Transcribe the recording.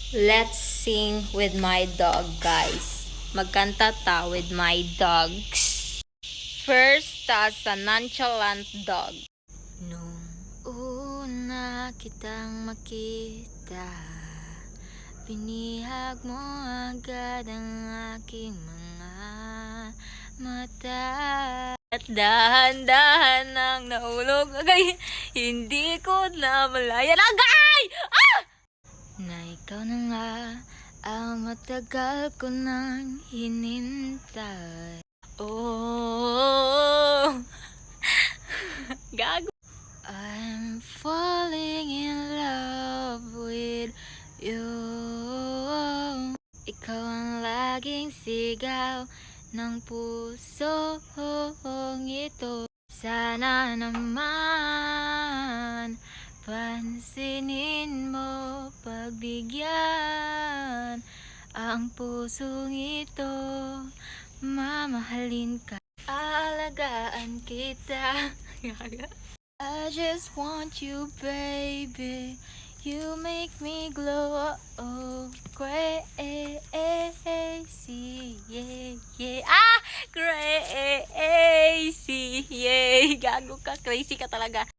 Let's sing with my dog, guys. Magkanta ta with my dogs. First, sa nonchalant dog. Nung una kitang makita, pinihag mo agad ang aking mga mata. At dahan-dahan nang nahulog agay, hindi ko na malayan agay! Na ikaw na nga ang matagal ko nang hinintay. Oh, gago. I'm falling in love with you. Ikaw ang laging sigaw ng pusong ito. Sana naman pansinin mo, pagbigyan ang pusong ito. Mamahalin ka, aalagaan kita. I just want you, baby. You make me glow, oh, crazy, yeah, yeah. Crazy, yeah. Gago ka, crazy ka talaga.